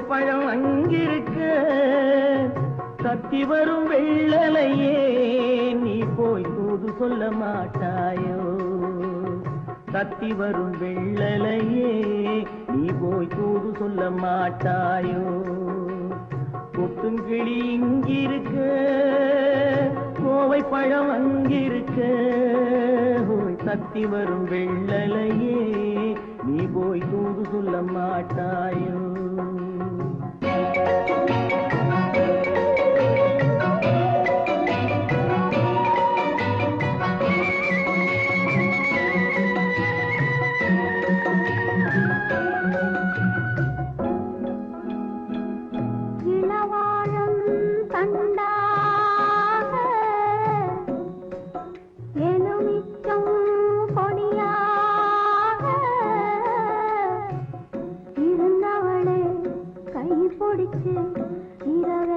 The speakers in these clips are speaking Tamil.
பழம் அங்கிருக்க தத்தி வரும் வெள்ளலையே நீ போய் தூது சொல்ல மாட்டாயோ தத்தி வரும் வெள்ளலையே நீ போய் தூது சொல்ல மாட்டாயோ கொத்துங்கிளி இங்கிருக்க கோவை பழம் அங்கிருக்க தத்தி வரும் வெள்ளலையே நீ போய் தூது சொல்ல மாட்டாயோ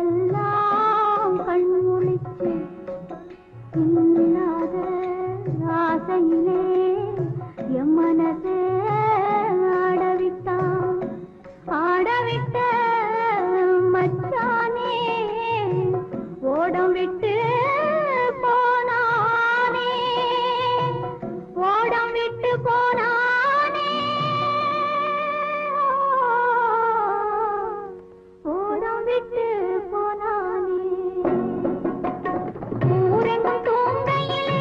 இரவெல்லாம் கண்முழிச்சு இல்லாத ஆசையிலே என் மனசே ஆடவிட்ட மச்சானே ஓடம் விட்டு போனானே ஓடம் விட்டு போனானே விட்டு போனானே ஊரெங்கும் தூங்கையிலே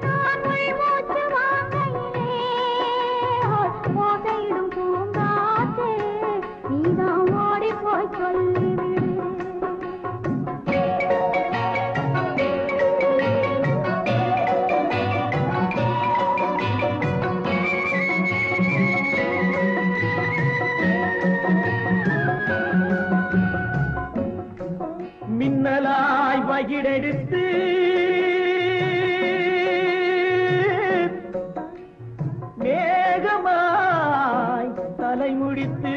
நான் மூச்சு வாங்கையிலே ஓசையிடும் பூங்காற்றே நீதான் ஓடி போய் சொல்லிவிடு மின்னலாய் வகிடெடுத்து மேகமாய் தலைமுடித்து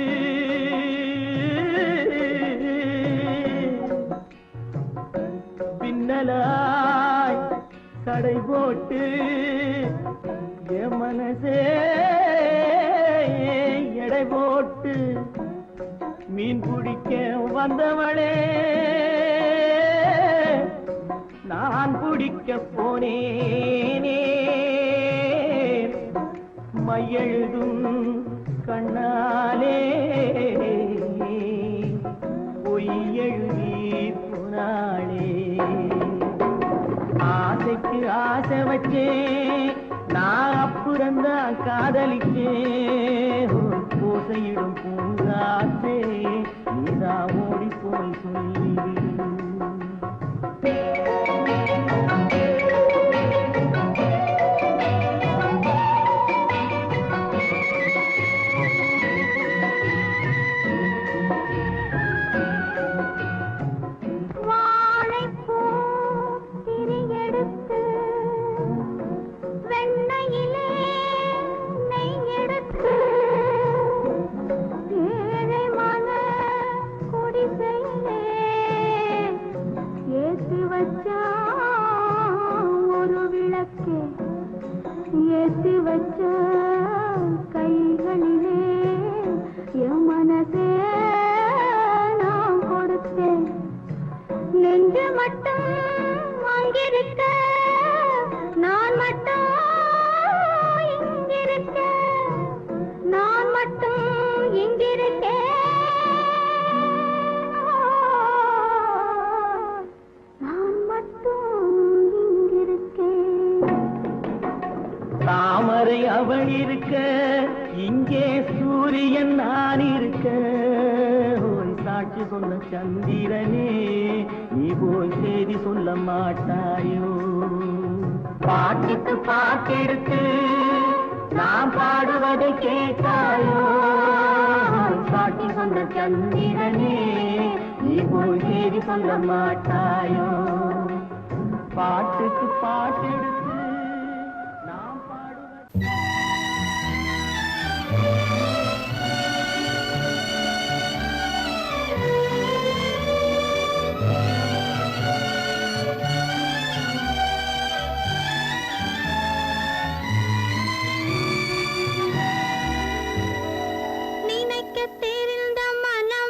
பின்னலாய் கடை போட்டு என் மனசே எடை போட்டு மீன் பிடிக்க வந்தவளே நான் பிடிக்க போனேனே மையெழுதும் கண்ணாலே பொய் எழுதி போனாளே ஆசைக்கு ஆசை வச்சே நான் அப்புறந்தான் காதலிச்சே ஓசையிடும் பூங்காற்றே நீதா ஓடி போய் சொல்லிவிடு ஒரு விளக்கு ஏற்றி வச்ச கைகளிலே என் மனசே நான் கொடுத்தேன் நெஞ்சு மட்டும் அங்கிருக்க நான் மட்டும் இங்கிருக்க நான் மட்டும் இங்கிருக்கேன் தாமரை அவள் இருக்க இங்கே சூரியன் நான் இருக்க சாட்சி சொன்ன சந்திரனே நீ போய் செய்தி சொல்ல மாட்டாயோ பாட்டுக்கு பாட்டெடுத்து நான் பாடுவதை கேட்டாயோ சாட்சி சொன்ன சந்திரனே நீ போய் செய்தி சொல்ல மாட்டாயோ பாட்டுக்கு பாட்டெடுத்து நினைக்க தெரிந்த மனம்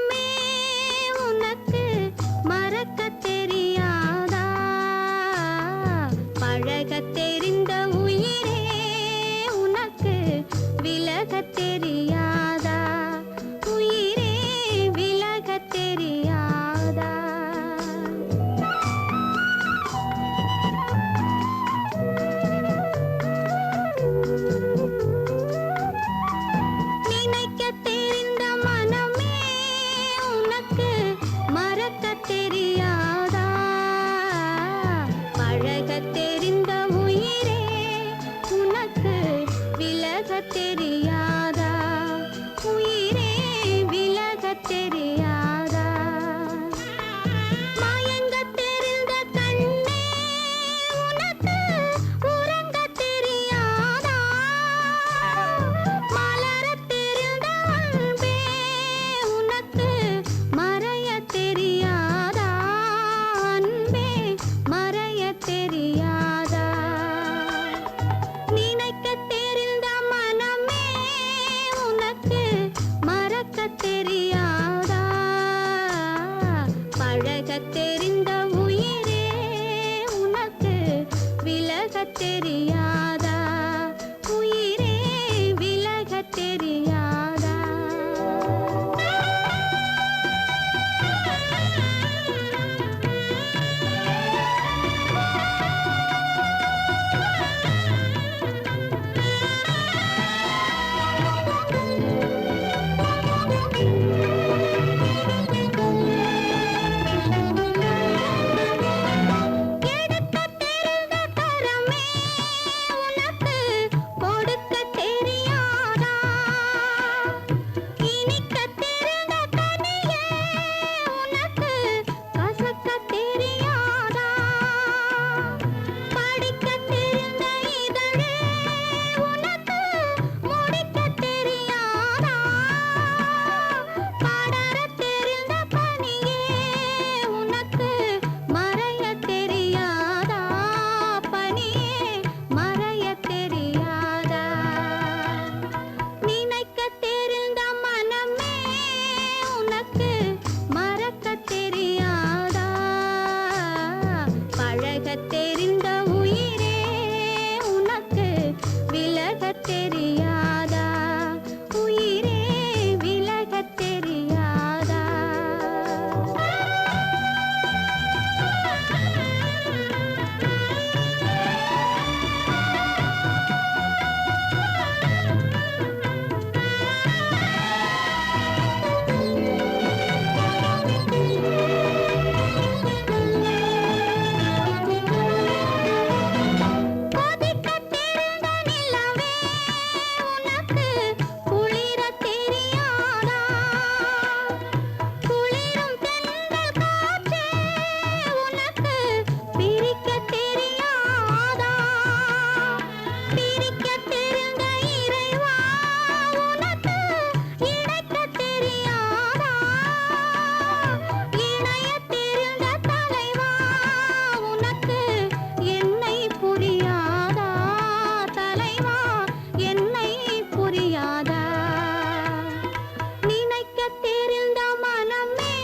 தெரிந்த மனமே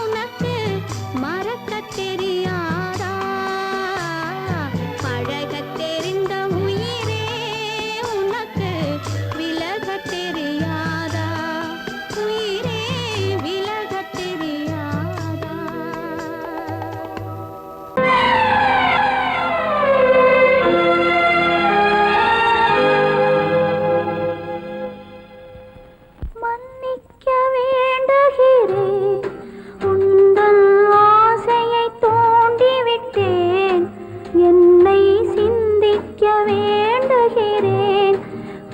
உனக்கு மறக்க தெரியாதா? பழக தெரிந்த உயிரே உனக்கு விலக தெரியாதா? உயிரே விலக தெரியாதா? மன்னிக்க வேண்டுகிறேன், உந்தன் ஆசையை தூண்டிவிட்டேன். என்னை சிந்திக்க வேண்டுகிறேன்,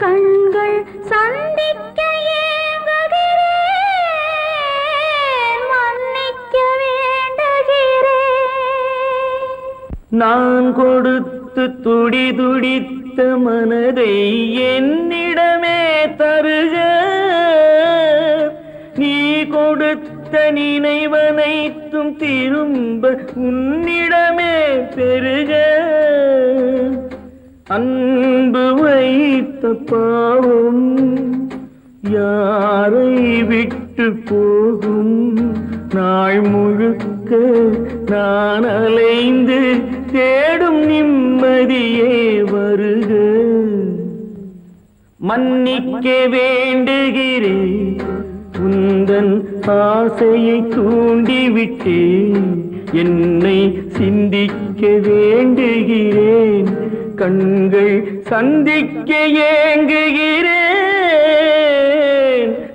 கண்கள் சந்திக்க ஏங்குகிறேன். மன்னிக்க வேண்டுகிறேன். நான் கொடுத்து துடி துடித்த மனதை என்னிடமே தருக. நீ கொடுத்த நினைவனைத்தும் திரும்ப உன்னிடமே பெருக. அன்பு வைத்த பாவம் யாரை விட்டு போகும்? நாள் முழுக்க நான் அலைந்து தேடும் நிம்மதியே வருக. மன்னிக்க வேண்டுகிறேன், உந்தன் ஆசையை தூண்டிவிட்டேன். என்னை சிந்திக்க வேண்டுகிறேன், கண்கள் சந்திக்க ஏங்குகிறேன்.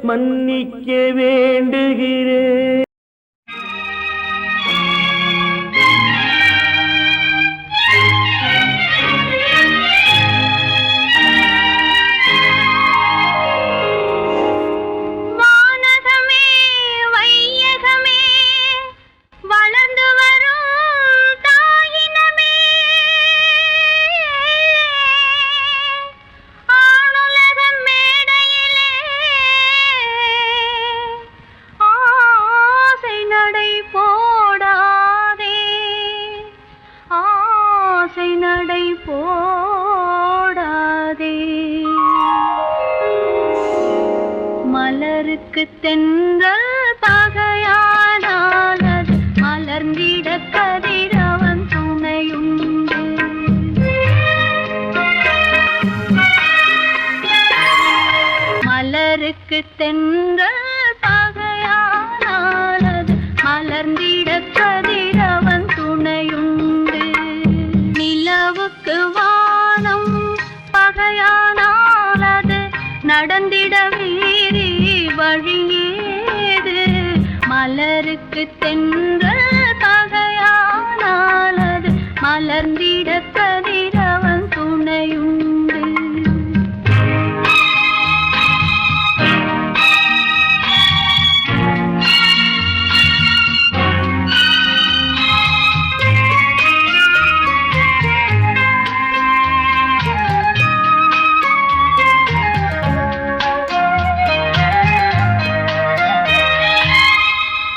மன்னிக்க வேண்டுகிறேன். வானகமே வையகமே வளர்ந்து வரும் தாயினமே, ஆணுலக மேடையிலே ஆசை நடை போடாதே, ஆசை நடை போடாதே. மலருக்கு தென்றல் பகையானால் அது மலர்ந்திட கதிரவன் துணையுண்டு. மலருக்கு தென்றல் பகையானால் அது மலர்ந்திட கதிரவன் துணையுண்டு. நிலவுக்கு வானம் பகையானால் அது நடந்திட வேறே வழியேது. மலருக்கு தென்றல் பகையானால் அது மலர்ந்திட கதிரவன் துணையுண்டு.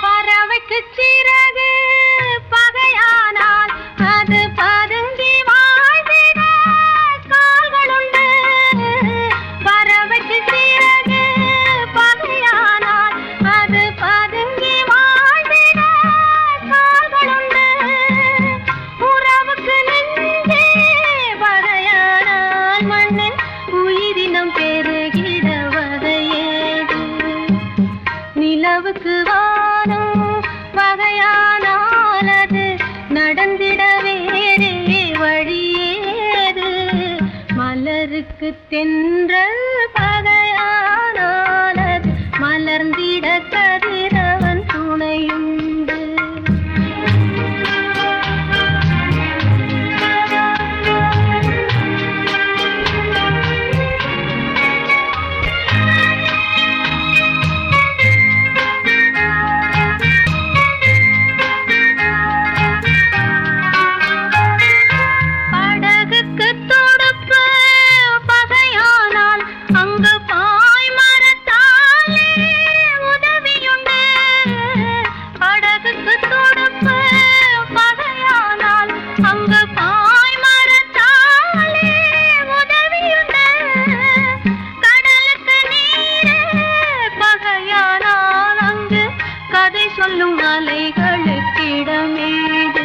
பறவைக்கு சிறகு பகையானால் அது பதுங்கி வாழ்ந்திட கால்களுண்டு. பறவைக்கு சிறகு பகையானால் அது பதுங்கி வாழ்ந்திட கால்களுண்டு. உறவுக்கு நெஞ்சே பகையானால் மண்ணில் உயிரினம் பெருகிட வகையேது. நிலவுக்கு வானம் பகையானால் அது நடந்திட வேறே வழியேது. மலருக்கு தென்றல் பகையானால் அது மலர்ந்திட கதிரவன் துணையுண்டு. படகுக்கு துடுப்பு பகையானால் சொல்லும் அலைகளுக்கிடமேது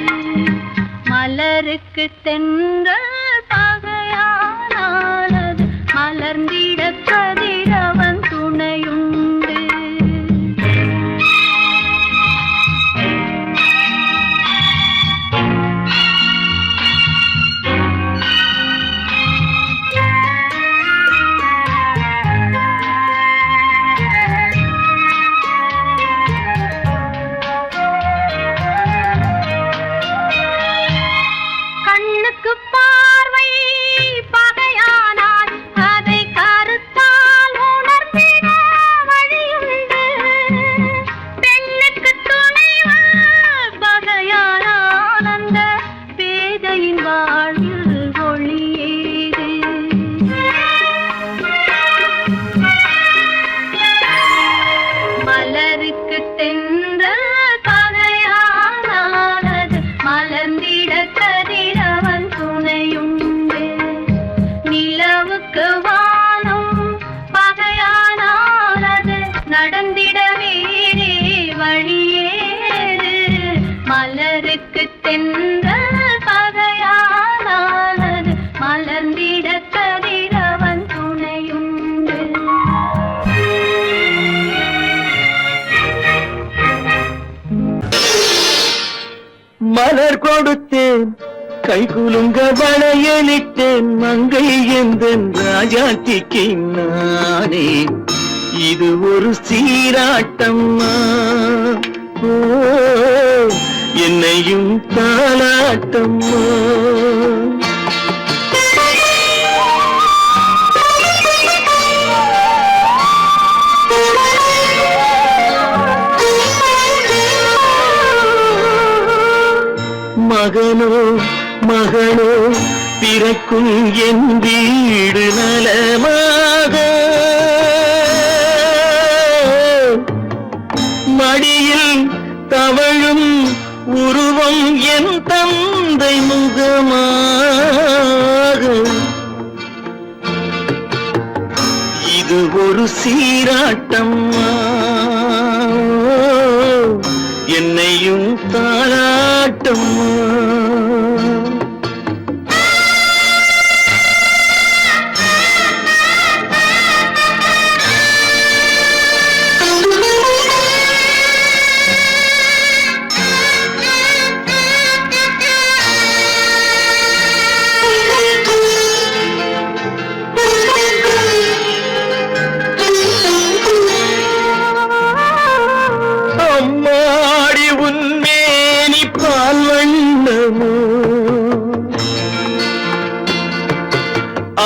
மலருக்கு தென்றல் பகையானானது மலர்ந்திட கதிரவன் துணையுண்டு. கண்ணுக்கு பார்வை பகையானால் அதை கருத்தால் உணர்த்திட வழியுண்டு. பெண்ணுக்கு துணைவன் பகையானால் அந்த பேதையின் வாழ்வில் ஒளியேது. மலருக்கு தென்றல் பகையானானது மலர்ந்திட கதிரவன் துணையுண்டு. நிலவுக்கு வானம் பகையானானது நடந்திட வேறே வழியேது. மலருக்கு தென்றல் பகையானானது மலர்ந்திட கதிரவன் துணையுண்டு. மலர் கொடுத்தேன் கை குலுங்க வளையலிட்டேன் மங்கை எந்தன் ராஜாத்திக்கு நானே. இது ஒரு சீராட்டம்மா, ஓ என்னையும் தாலாட்டம்மா. மகனோ மகளோ பிறக்கும் என் வீடு நலமாக, மடியில் தவழும் உருவம் என் தந்தை முகமாக. இது ஒரு சீராட்டம்மா, என்னையும் தாலாட்டம்மா. அம்மாடி உன்மேனி பால் வண்ணமோ,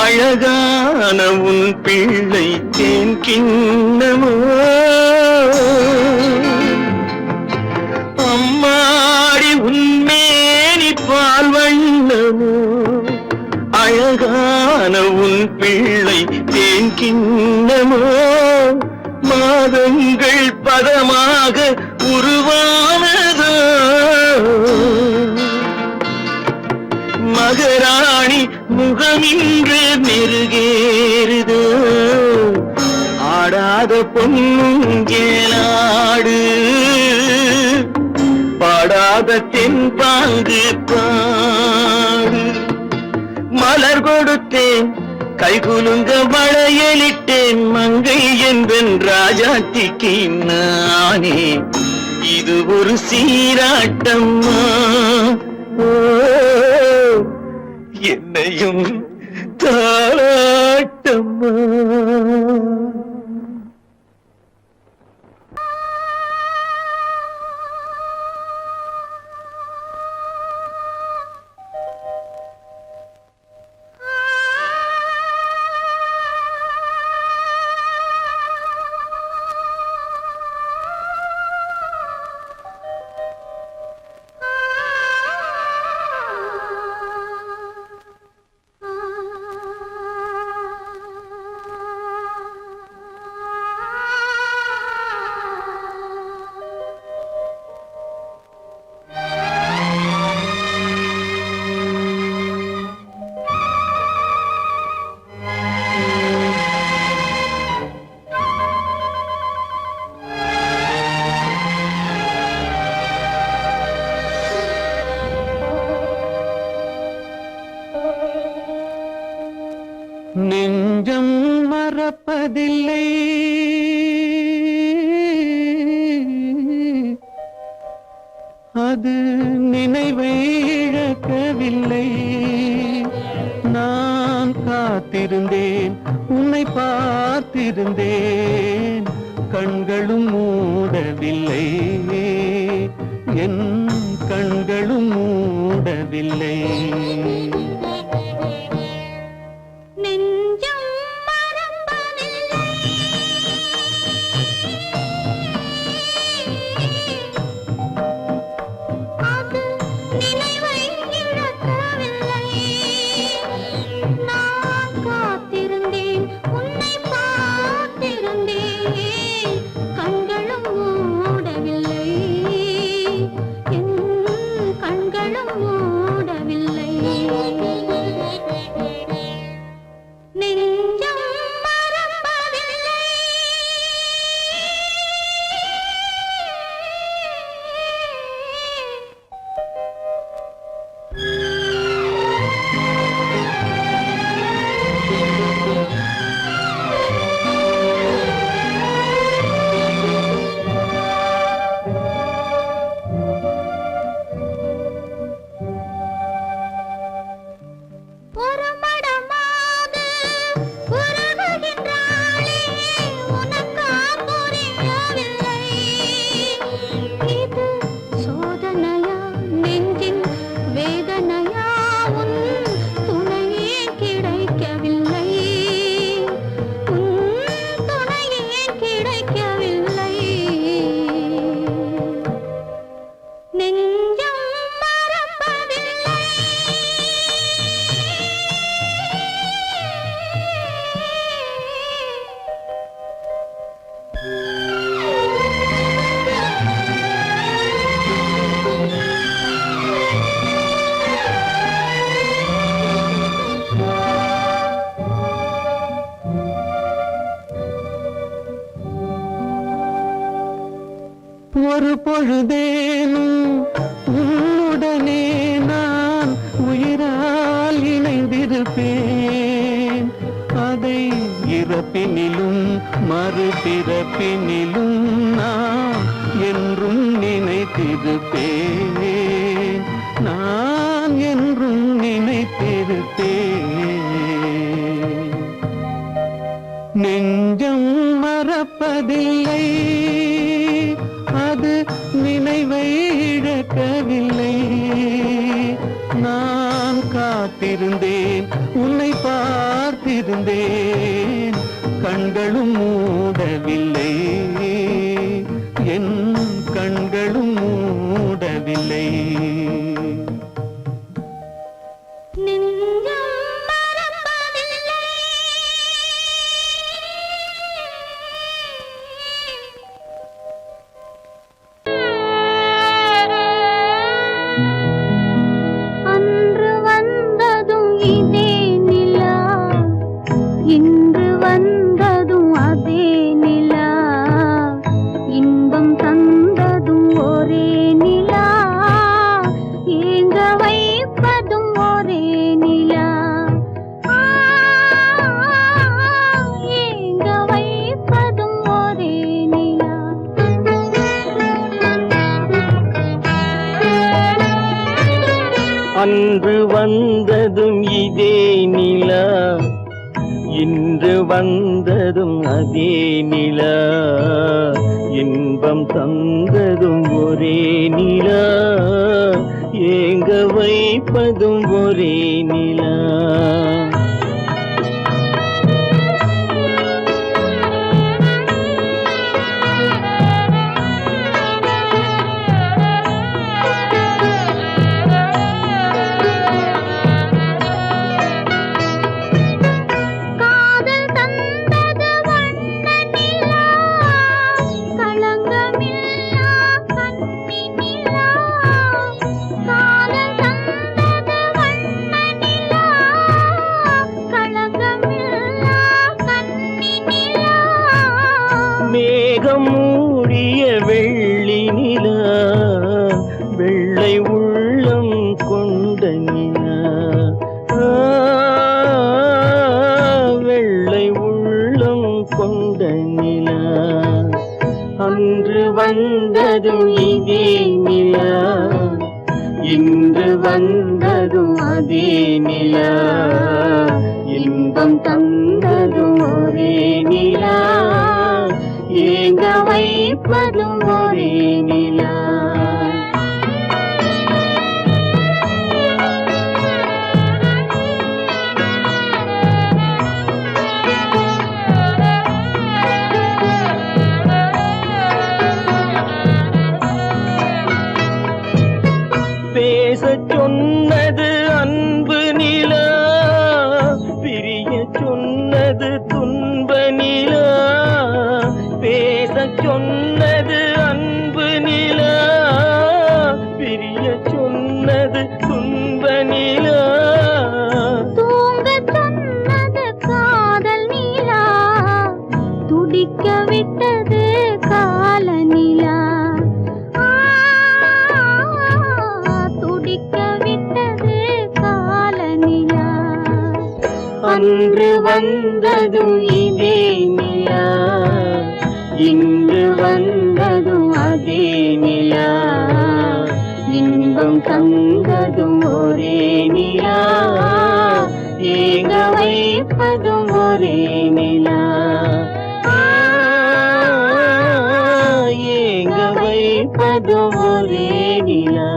அழகான உன் பிள்ளை தேன் கிண்ணமோ. அம்மாடி உன்மேனி பால் வண்ணமோ, அழகான உன் பிள்ளை தேன் கிண்ணமோ. மாதங்கள் பதமாக உருவானதோ, மகராணி முகமின்று நெருகேறுதோ. ஆடாத பொன்னுங்கேலாடு, பாடாத தென்பாங்கு பாடு. மலர் கொடுத்தேன் கை குலுங்க வளையலிட்டேன் மங்கை என்பன் ராஜாத்திக்கு நானே. இது ஒரு சீராட்டம்மா, ஓ என்னையும் தாலாட்டம்மா. அது நினைவை இழக்கவில்லை. நான் காத்திருந்தேன், உன்னை பார்த்திருந்தேன், கண்களும் மூடவில்லை, என் கண்களும் மூடவில்லை. ஒரு பொழுதேனும் உன்னுடனே நான் உயிரால் இணைந்திருப்பேன். அதை இறப்பினிலும் மறுபிறப்பினிலும் நான் என்றும் நினைத்திருப்பேன். நான் என்றும் நினைத்திருப்பேன். நெஞ்சம் மறப்பதில்லை, அது நினைவை இழக்கவில்லை. நான் காத்திருந்தேன், உன்னை பார்த்திருந்தேன், கண்களும் மூடவில்லை, என் கண்களும் மூடவில்லை. அன்று வந்ததும் இதே நிலா, இன்று வந்ததும் அதே நிலா, இன்பம் தந்ததும் ஒரே நிலா, ஏங்க வைப்பதும் ஒரே நிலா. மேகம் மூடிய வெள்ளி நிலா, வெள்ளை உள்ளம் கொண்ட நிலா, வெள்ளை உள்ளம் கொண்ட நிலா. அன்று வந்ததும் இதே நிலா, இன்று வந்ததும் அதே நிலா, இன்பம் தந்ததும் ஒரே நிலா, ஏங்க வைப்பதும் ஒரே நிலா. பேசச் சொன்னது அன்பு நிலா, பிரிய சொன்னது துன்ப நிலா. பேசச் சொன்னது அன்பு நிலா, பிரிய சொன்னது துன்ப நிலா. தூங்கச் சொன்னது காதல் நிலா, துடிக்க விட்டது கால நிலா. அன்று வந்ததும் இதே நிலா, இன்று வந்ததும் அதே நிலா, இன்பம் தந்ததும் ஒரே நிலா, ஏங்க வைப்பதும் ஒரே நிலா. ஏங்க வைப்பதும் ஒரே நிலா.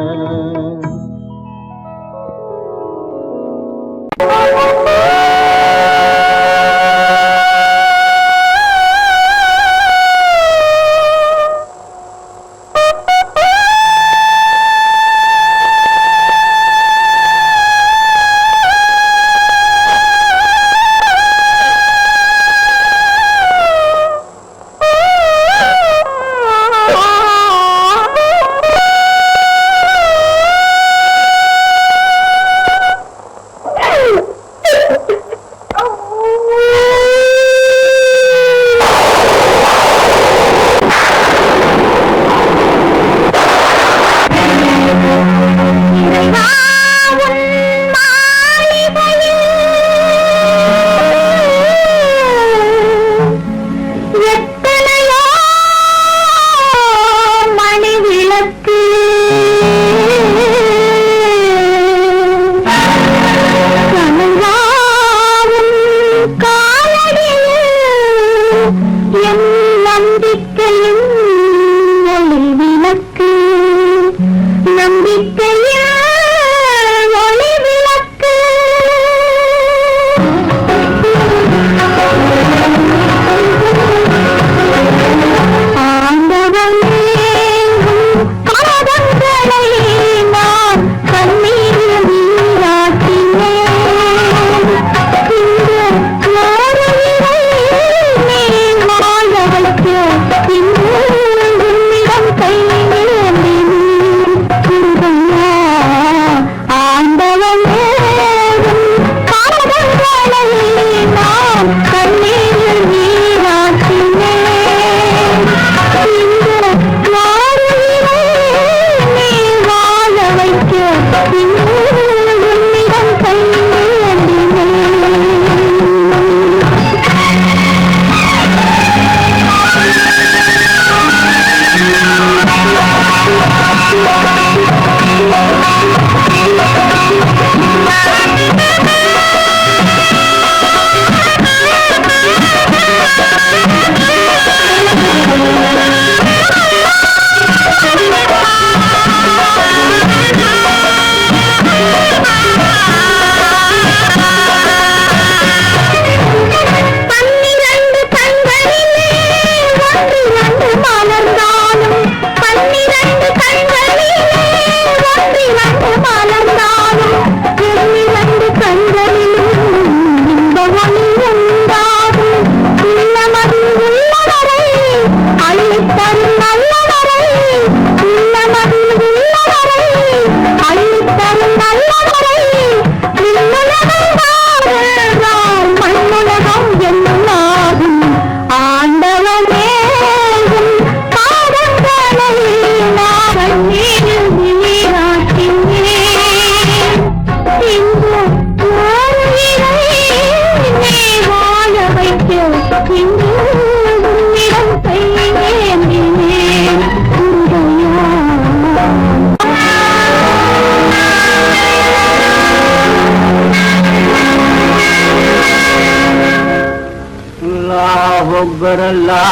أكبر الله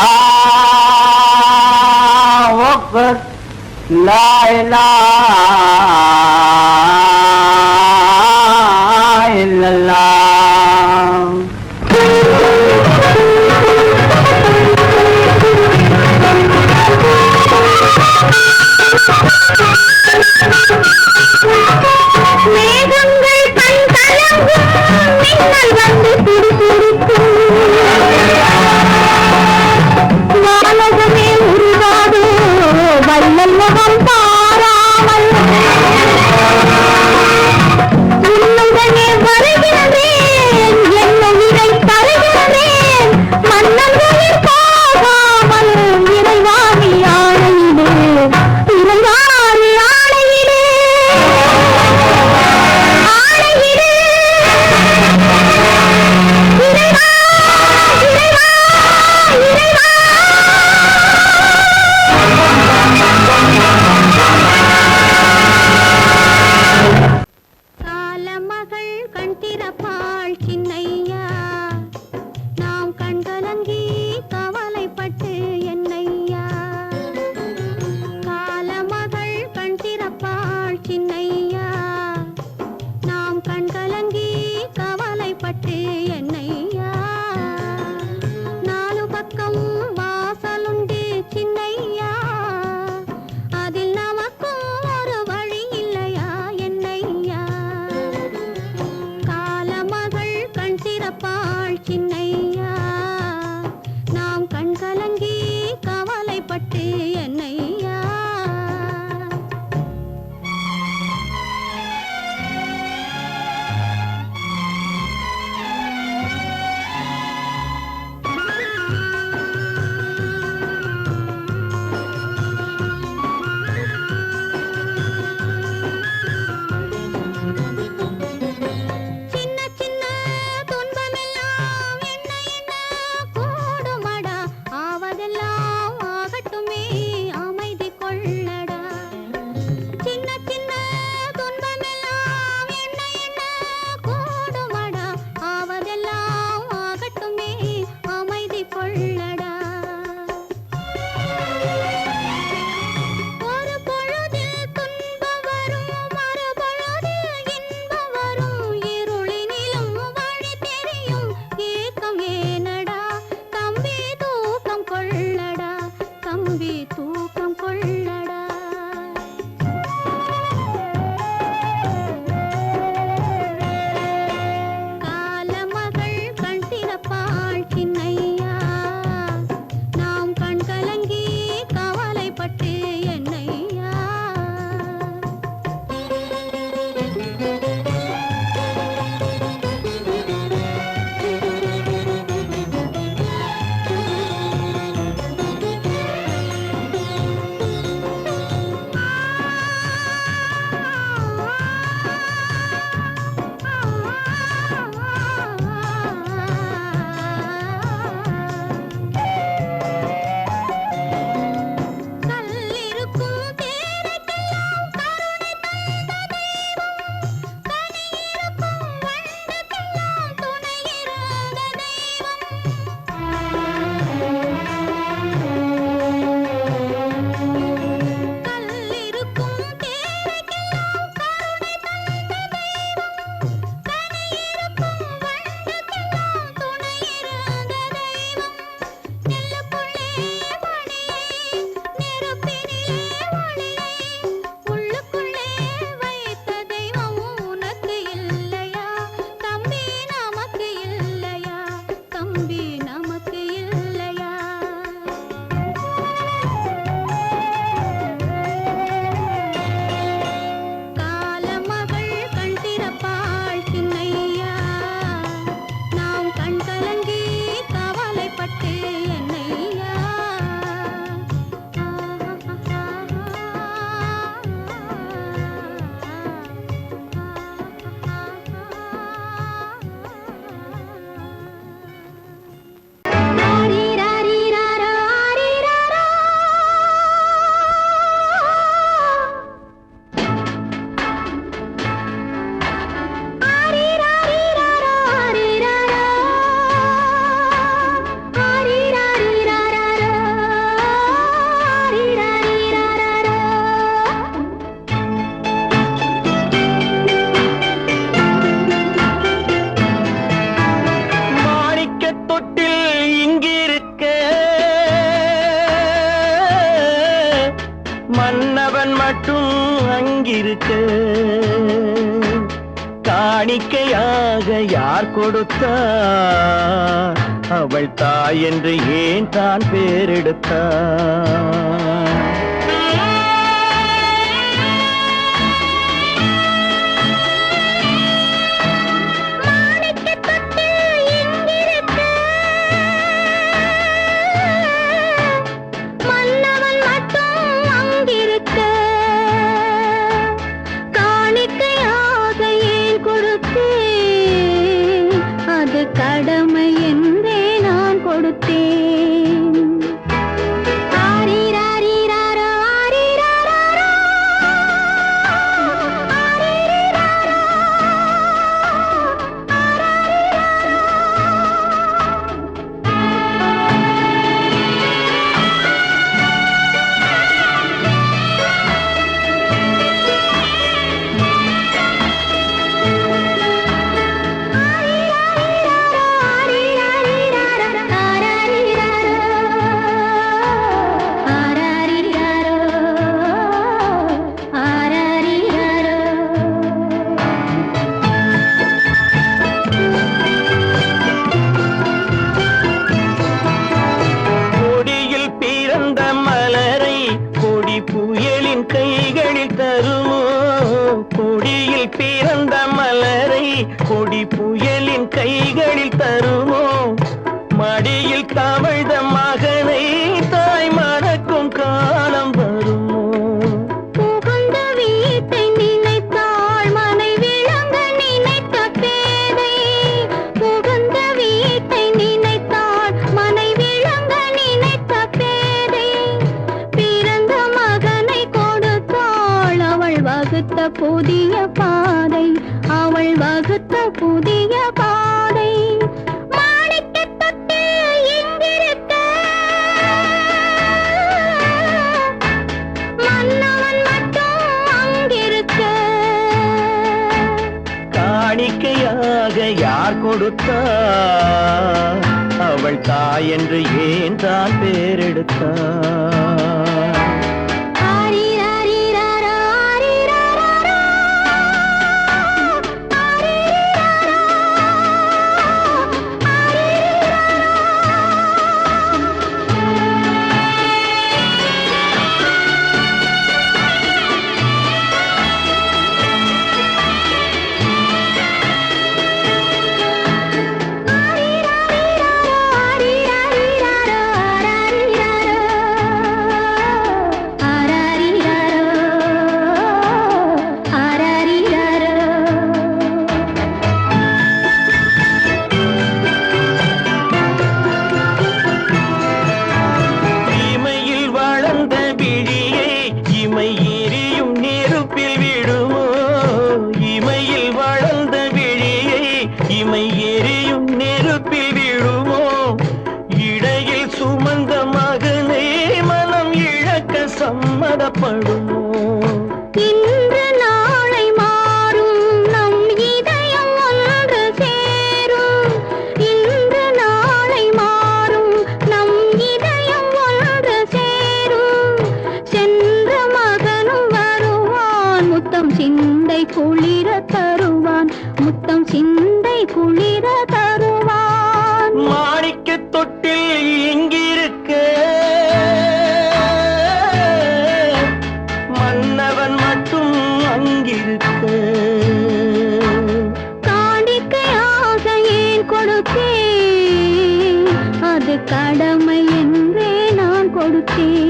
أكبر لا إله إلا الله மேகங்கள் கண் கலங்கும் மின்னல் வந்து சுறுசுறுக்கும் வானகமே உருவாதோ வள்ளல் முகம் பாராமல் உன்னுடனே வருகின்றேன் என்ன உயிரை தருகின்றேன் மன்னன்களில் போகாமல் இறைவாணி ஆணையிலே இறைவாணி ஆணையிலே ஆணையிலே இறைவா இறைவா இறைவா காலமகள் கண் திறப்பாள் சின்னையா நாம் கண்கலங்கி கவலைப்பட்டு என்னையா காலமகள் கண் திறப்பாள் சின்னையா நாம் கண்கலங்கி கவலைப்பட்டு என்னையா நாலு பக்கம் வாசலுண்டு சின்னையா அதில் நமக்கும் ஒரு வழி இல்லையா என்னையா காலமகள் கண் திறப்பாள் சின்னையா நாம் கண் கலங்கி கவலைப்பட்டு என்னையா சின்ன சின்ன துன்பமெல்லாம் என்ன என்ன கூடுமடா ஆவதெல்லாம் ஆகட்டுமே அமைதி கொள்ளடா சின்ன சின்ன துன்பமெல்லாம் என்ன என்ன கூடுமடா ஆவதெல்லாம் ஆகட்டுமே அமைதி கொள்ளடா ஒரு பொழுதில் துன்பம் வரும் மறுபொழுதில் இன்பம் வரும் இருளினிலும் வழி தெரியும் ஏக்கம் ஏனடா தம்பி தூக்கம் கொள்ளடா தம்பி தூக்கம் கொள்ளடா காலமகள் கண் திறப்பாள் சின்னையா நாம் கண் கலங்கி கவலைப்பட்டு என்னையா மட்டும் அங்கிருக்க காணிக்கையாக யார் கொடுத்தா அவள் தாய் என்று ஏன் தான் பேரெடுத்தா கடமை என்றே நான் கொடுத்தேன். ஆரிராரிராரோ, ஆரிராராரோ, ஆரிராரோ, கைகளில் தருமோ கொடியில் பிறந்த மலரை கொடி புயலின் கைகளில் தருமோ மடியில் தவழ்ந்த மகனை தாய் மறக்கும் காலம் வருமோ புகுந்த வீட்டை நினைத்தாள் மனை விளங்க நினைத்த பேதை புகுந்த வீட்டை நினைத்தாள் மனை விளங்க நினைத்த பேதை பிறந்த மகனை கொடுத்தாள் அவள் வகுத்த புதிய பாதை அவள் வகுத்த புதிய பாதை மாணிக்கத் தொட்டில் இங்கிருக்க மன்னவன் மட்டும் அங்கிருக்க காணிக்கையாக யார் கொடுத்தா அவள் தாய் என்று ஏன் தான் பேரெடுத்தா ஆரிராரிராரோ, ஆரிராராரோ, ஆரிராரோ, இமையில் வளர்ந்த விழியை இமை எரியும் நெருப்பில் விடுமோ இமையில் வளர்ந்த விழியை இமை எரியும் நெருப்பில் விடுமோ இடையில் சுமந்த மகனை மனம் இழக்க சம்மதப்படுமோ இன்று நாளை மாறும் நம் இதயம் ஒன்று சேரும் இன்று நாளை மாறும் நம் இதயம் ஒன்று சேரும் சென்ற மகனும் வருவான் முத்தம் சிந்தை குளிர தருவான் முத்தம் சிந்தை குளிர தருவான் மாணிக்கத் தொட்டில் இங்கிருக்க மன்னவன் மட்டும் அங்கிருக்க காணிக்கையாக ஏன் கொடுத்தேன் அது கடமை என்றே நான் கொடுத்தேன்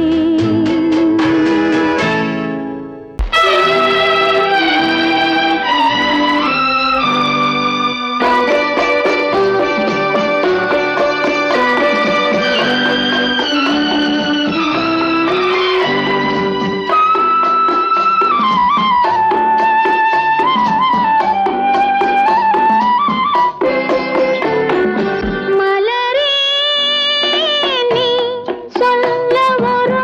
மலரே நீ சொல்ல ஒரு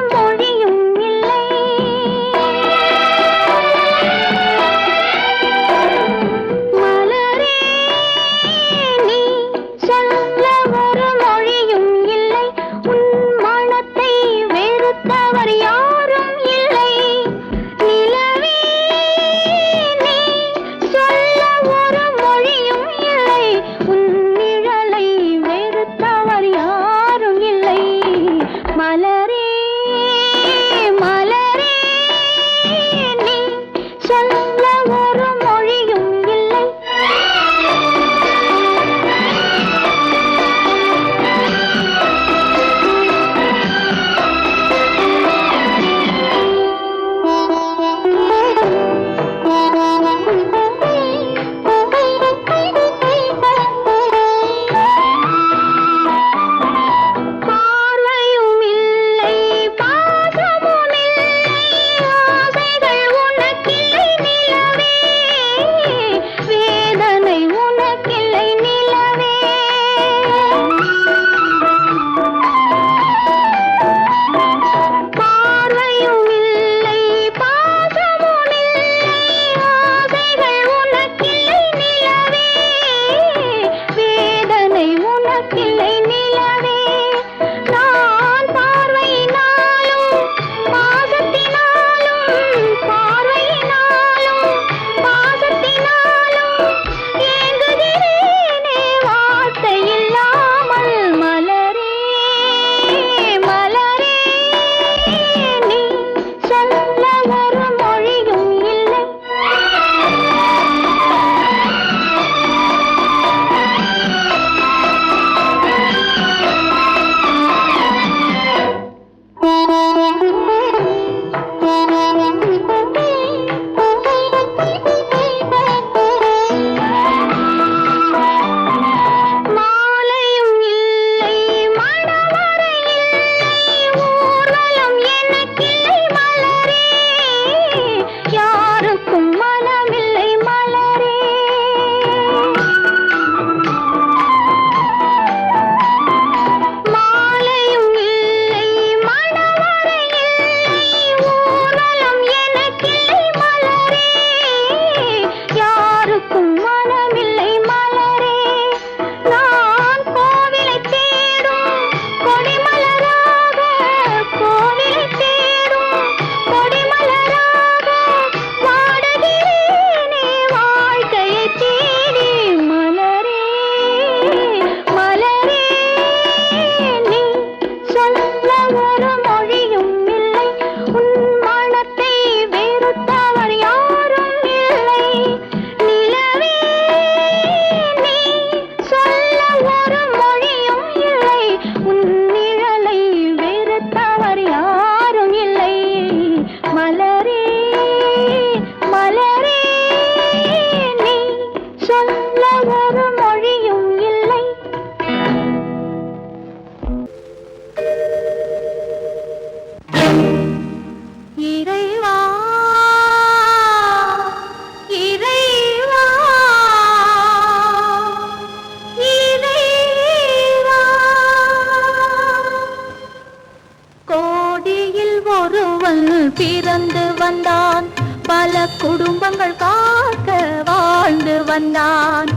ஒருவன் பிறந்து வந்தான், பல குடும்பங்கள் காக்க வாழ்ந்து வந்தான்.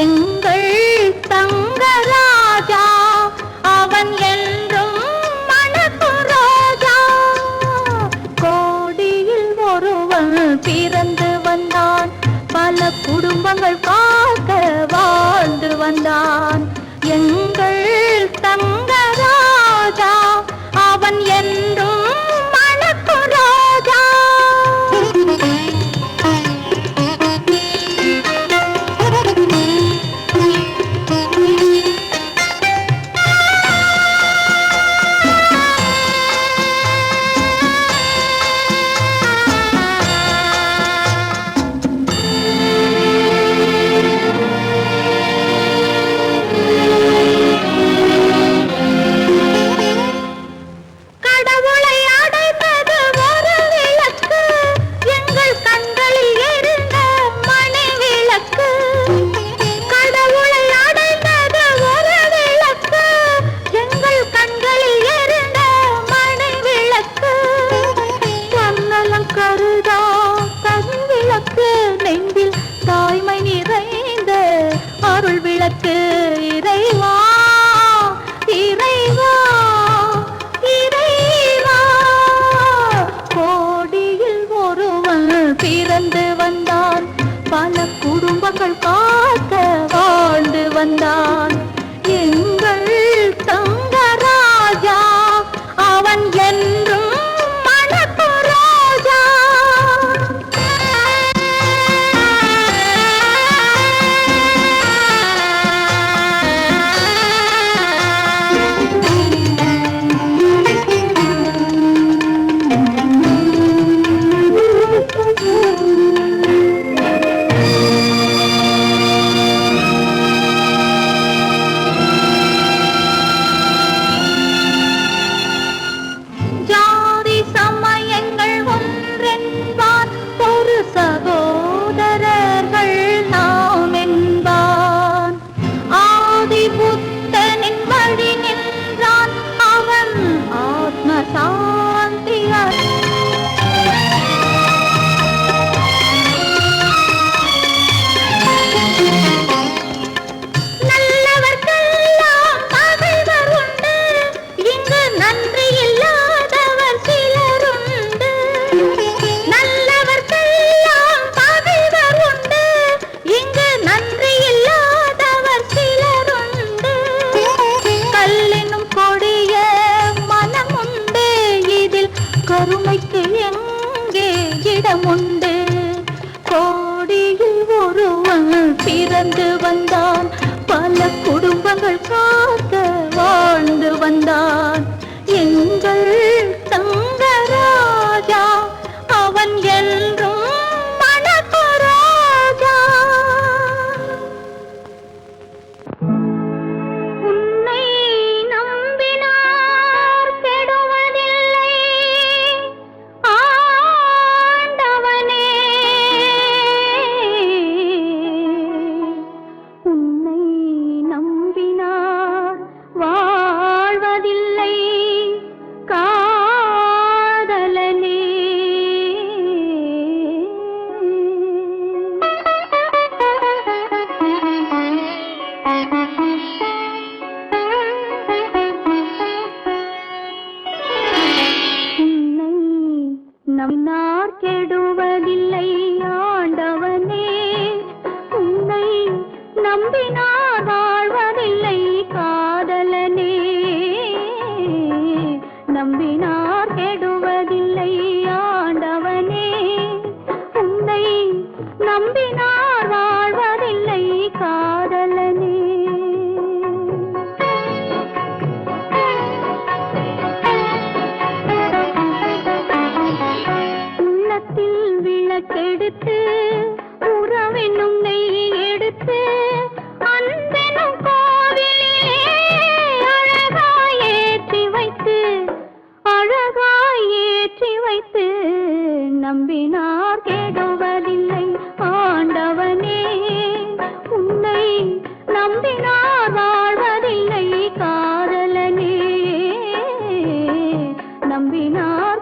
எங்கள் தங்கராஜா அவன் என்றும் மணக்கும் ரோஜா. கோடியில் ஒருவன் பிறந்து வந்தான், பல குடும்பங்கள் காக்க வாழ்ந்து வந்தான். எங்கள் தங்கராஜா அவன் என்றும் மணக்கும் ரோஜா. அருள் விளக்கு இறைவா இறைவா இறைவா. கோடியில் ஒருவன் பிறந்து வந்தான், பல குடும்பங்கள் காக்க வாழ்ந்து வந்தான். எங்கள் தங்கராஜா அவன் என்றும் மணக்கும் ரோஜா. ஜாதி சமயங்கள் ஒன்றென்பான், ஒரு சகோதரர்கள் நாம் என்பான். ஆதி புத்தனின் வழி நின்றான், அவன் ஆத்ம சாந்தி நல்லவர்க்கெல்லாம் பகைவர் உண்டு, இங்கு நன்றி இல்லாதவர் சிலருண்டு. நல்லவர்க்கெல்லாம் பகைவர் உண்டு, இங்கு நன்றி இல்லாதவர் சிலருண்டு. கல்லினும் கொடிய மனமுண்டு, இதில் கருமைக்கு எங்கே இடமுண்டு. கோடியில் ஒருவன் பிறந்து வந்தான், பல குடும்பங்கள் காக்க வாழ்ந்து வந்தான். எங்கள் தங்கராஜா அவன் என்றும் மணக்கும் ரோஜா. உன்னை நம்பினார் கெடுவதில்லை ஆண்டவனே, உன்னை நம்பினார் வாழ்வதில்லை காதலனே. உன்னை நம்பினார் கெடுவதில்லை ஆண்டவனே, உன்னை நம்பினார் வாழ்வதில்லை காதலனே. நம்பினார் கெடுவதில்லை ஆண்டவனே, உன்னை நம்பினார் வாழ்வதில்லை காதலனே. உள்ளத்தில் விளக்கெடுத்து உறவென்னும் நெய் எடுத்து அன்பெனும் கோவிலிலே அழகாய் ஏற்றி வைத்து நம்பினார் கெடுவதில்லை ஆண்டவனே, உன்னை நம்பினார் வாழ்வதில்லை காதலனே. நம்பினார்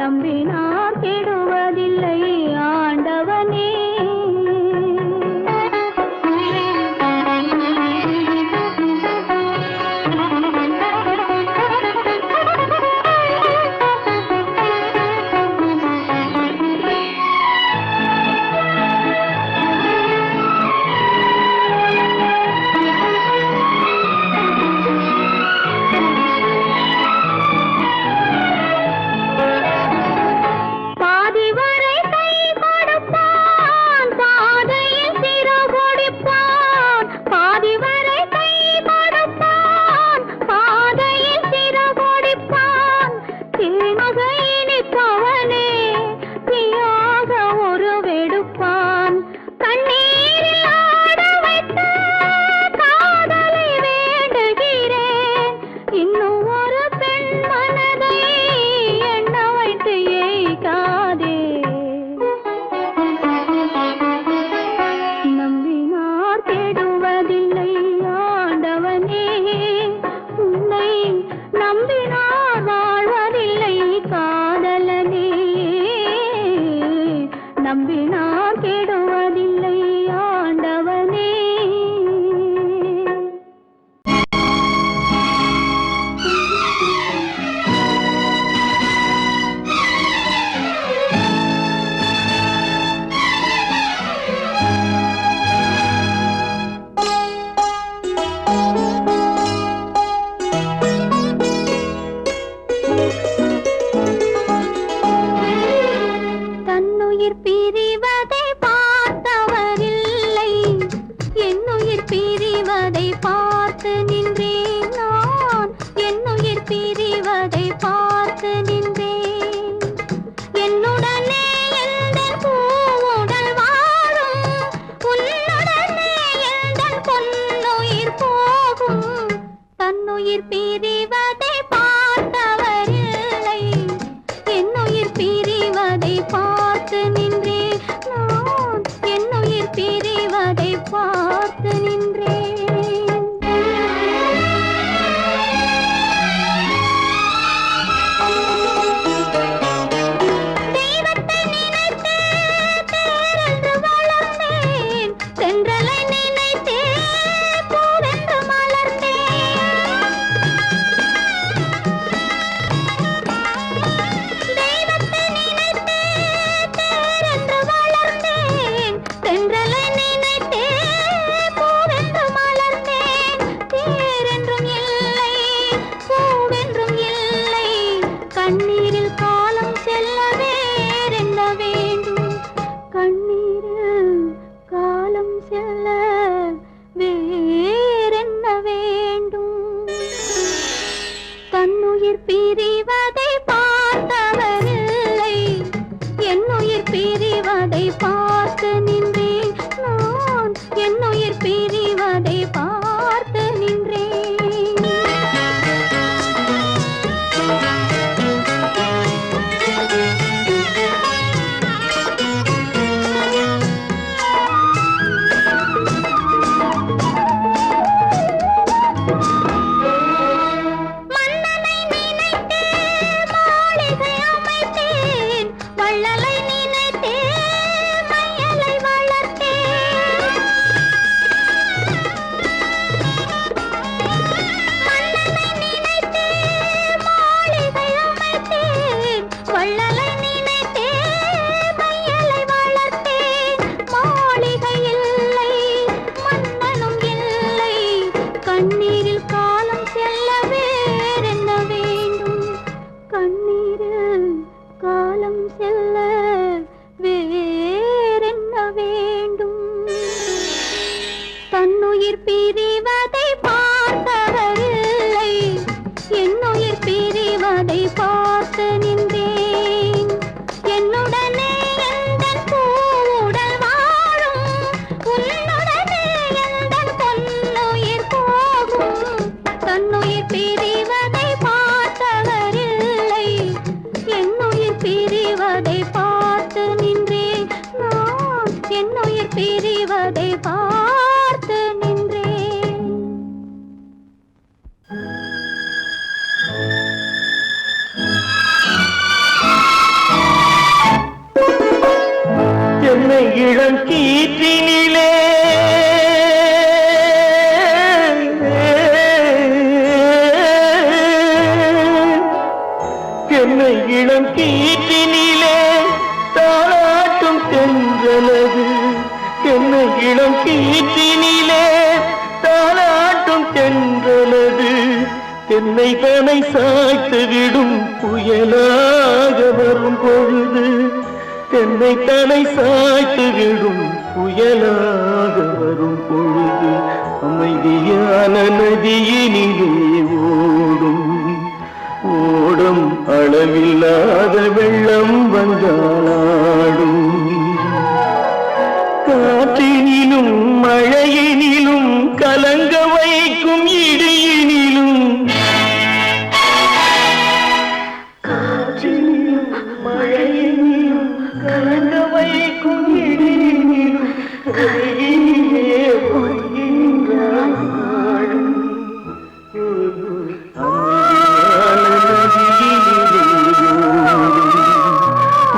நம்பினார் கெடுவதில்லை ஆண்டவனே. நம்பினார் வாழ்வதில்லை காதலனே. கீற்றினிலே தாளாட்டும் தென்றலது என்னை இளம் கீற்றினிலே தாளாட்டும் தென்றலது என்னை தனை சாய்த்து விடும் புயலாக வரும் பொழுது என்னை தனை சாய்த்து விடும் புயலாக வரும் பொழுது அமைதியான நதியினிலே ஓடும் ஓடும் அளவில்லாத வெள்ளம் வந்தாடும் காற்றினிலும் மழையினிலும் கலங்க வைக்கும் இடியினிலும் காற்றினிலும் மழையினிலும் கலங்க வைக்கும் இடியினிலும் கரையினிலே ஒதுங்கின்றான்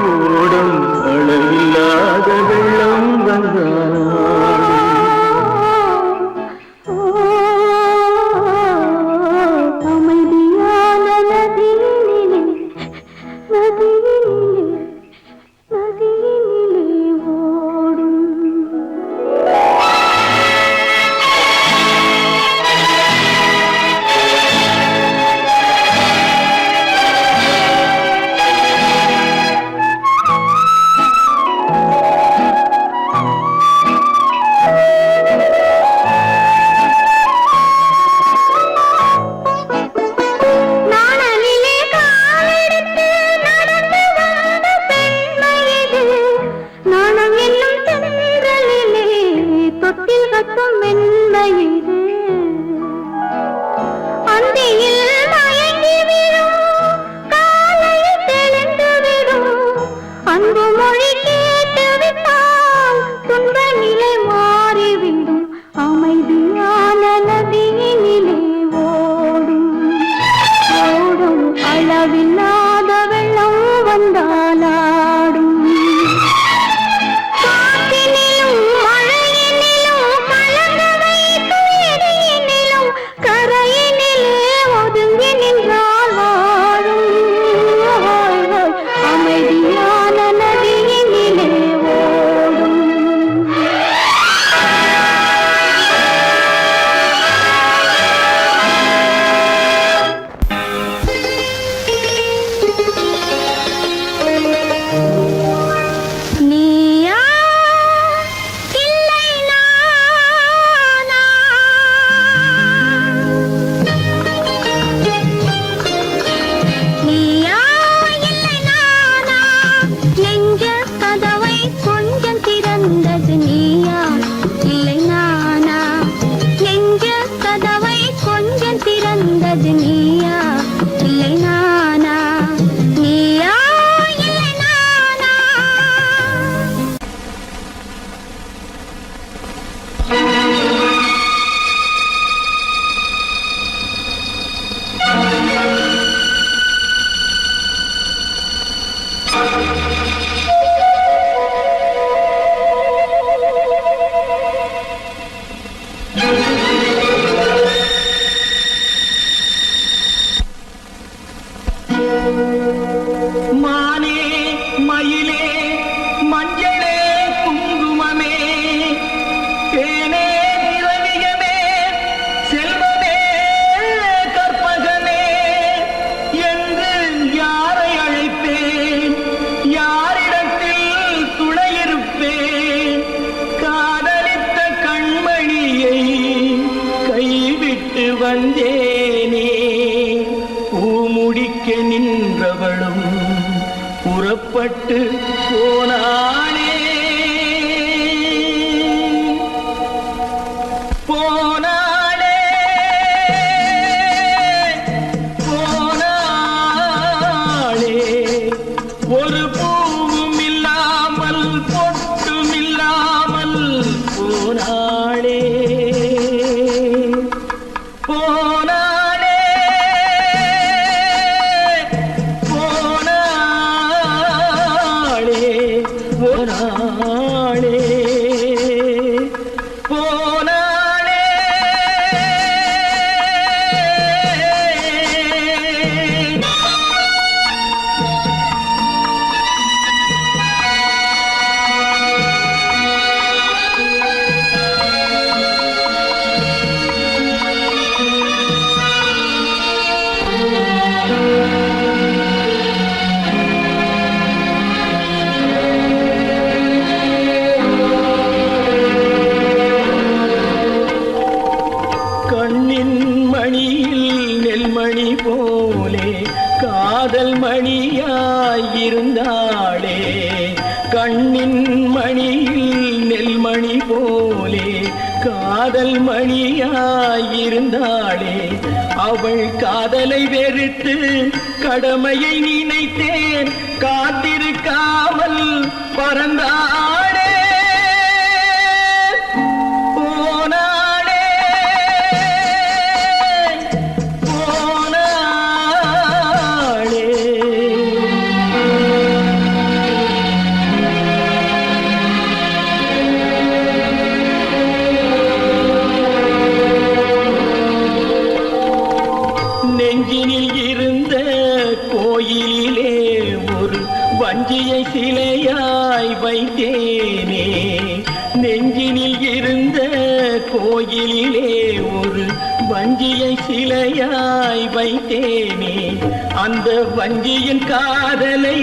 ஓடும் அளவில்லாத வெள்ளம் அமைதியான நதியினிலே ஓடும் நாணலிலே காலெடுத்து நடந்து வந்த பெண்மை இது. நாணம் என்னும் தென்றலிலே தொட்டில் கட்டும் மென்மை இது. அந்தியில் மயங்கி விடும் காலையில் தெளிந்து விடும் அன்பு மொழி கேட்டு விட்டால் துன்ப நிலை மாறிவிடும் அமைதியான நதியினிலே ஓடும் ஓடும் அளவில்லாத வெள்ளம் வந்தாலாடும் காற்றினிலும் மழையினிலும் கலங்க வைக்கும் இடியினிலும் கரையினிலே ஒதுங்கி நின்றால் வாழும் அமைதியான நதியினிலே ஓடும் நீயா இல்லை நானா நீயா இல்லை நானா நெஞ்ச கதவை கொஞ்சம் திறந்தது நீயா இல்லை நானா நெஞ்ச கதவை கொஞ்சம் திறந்தது நீயா இல்லை நானா நீயா இல்லை நானா மானே மயிலே மஞ்சளே குங்குமமே தேனே திரவியமே செல்வமே கற்பகமே என்று யாரை அழைப்பேன் யாரிடத்தில் துணையிருப்பேன் காதலித்த கண்மணியை கைவிட்டு வந்தேனே பூமுடிக்க நின்றவளும் புறப்பட்டு போனாளே போனாளே போனாளே ஒரு பூவும் இல்லாமல் பொட்டும் இல்லாமல் போனாளே போனாளே போனாளே மணியாயிருந்தாளே கண்ணின் மணியில் நெல்மணி போலே காதல் மணியாயிருந்தாளே அவள் காதலை வெறுத்து கடமையை நினைத்தேன் காத்திருக்காமல் பறந்தாளே போனாளே போனாளே நெஞ்சினில் இருந்த கோயிலிலே ஒரு வஞ்சியை சிலையாய் வைத்தேனே நெஞ்சினில் இருந்த கோயிலிலே ஒரு வஞ்சியை சிலையாய் வைத்தேனே அந்த வஞ்சியின் காதலை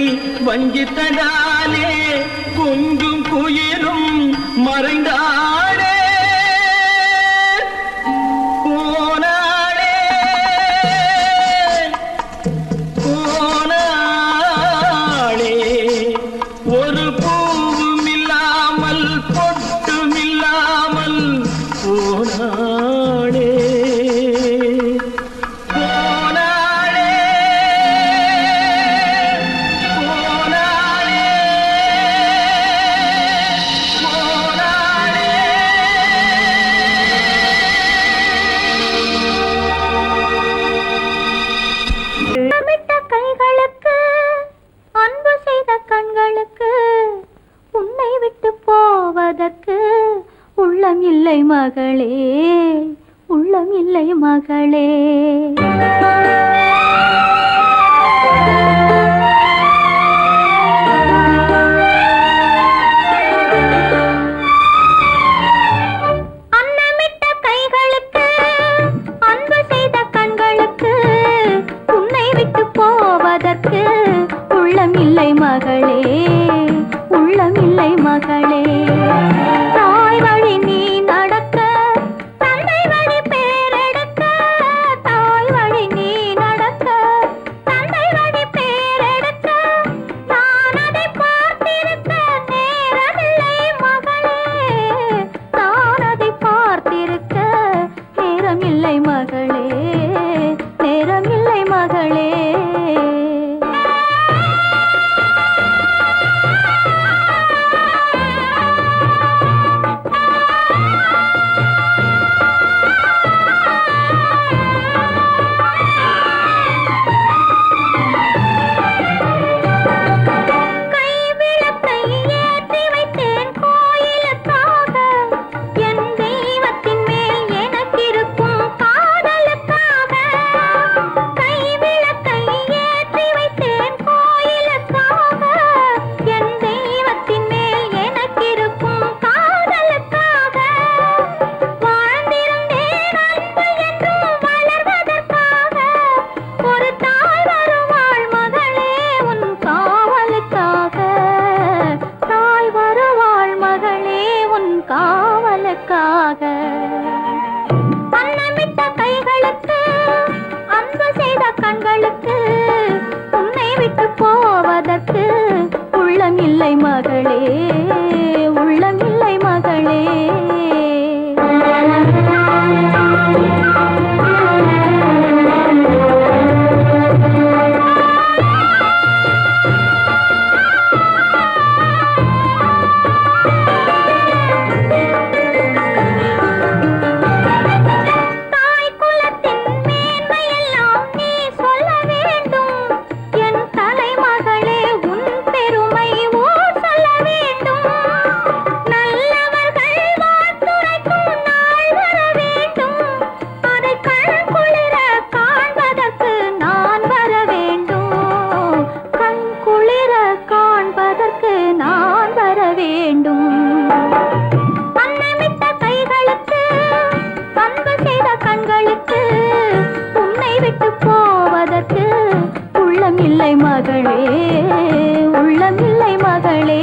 வஞ்சித்ததாலே குஞ்சும் குயிலும் மறைந்தாளே போனாளே போனாளே ஒரு பூவும் இல்லாமல் பொட்டும் இல்லாமல் போனாளே போனாளே போனாளே முத்தமிட்ட கைகளுக்கு அன்பு செய்த கண்களுக்கு உன்னை விட்டு போவதற்கு உள்ளம் இல்லை மகளே உள்ளம் இல்லை மகளே அன்னமிட்ட கைகளுக்கு அன்பு செய்த கண்களுக்கு உன்னை விட்டு போவதற்கு உள்ளம் இல்லை மகளே உள்ளம் இல்லை மகளே தாய் வழி நீ நடக்க தந்தை வழி பேரெடுக்க தாய் வழி நீ நடக்க தந்தை வழி பேரெடுக்க நான் அதை பார்த்திருக்க நேரமில்லை மகளே நான் அதை பார்த்திருக்க நேரமில்லை மகளே நேரமில்லை மகளே கைவிளக்கை ஏற்றி வைத்தேன் கோயிலுக்காக என் தெய்வத்தின் மேல் எனக்கிருக்கும் காதலுக்காக கைவிளக்கை ஏற்றி வைத்தேன் கோயிலுக்காக என் தெய்வத்தின் மேல் எனக்கிருக்கும் காதலுக்காக வாழ்ந்திருந்தேன் அன்பு என்றும் வளர்வதற்காக ஒரு தாய் வருவாள் மகளே உன் காவலுக்காக தாய் வருவாள் மகளே உன் காவலுக்காக அன்னமிட்ட கைகளுக்கு அன்பு செய்த கண்களுக்கு உன்னை விட்டு போவதற்கு உள்ளம் இல்லை மகளே உள்ளம் இல்லை மகளே தாய் குலத்தின் மேன்மையெல்லாம் நீ சொல்ல வேண்டும் என் தலைமகளே உன் பெருமை ஊர் சொல்ல வேண்டும் நல்லவர்கள் வாழ்த்துரைக்கும் நாள் வர வேண்டும் அதை கண் குளிர காண்பதற்கு நான் வர வேண்டும் கண் குளிர காண்பதற்கு நான் வர வேண்டும் அன்னமிட்ட கைகளுக்கு அன்பு செய்த கண்களுக்கு உன்னை விட்டு போவதற்கு உள்ளம் இல்லை மகளே உள்ளம் இல்லை மகளே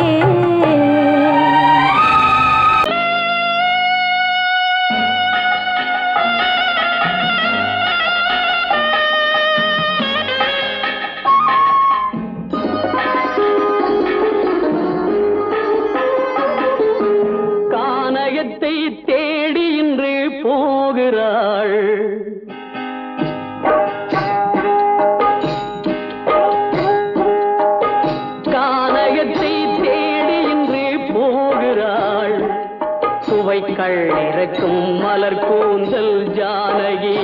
சுவைக்கள் இறக்கும் மலர் கூந்தல் ஜானகி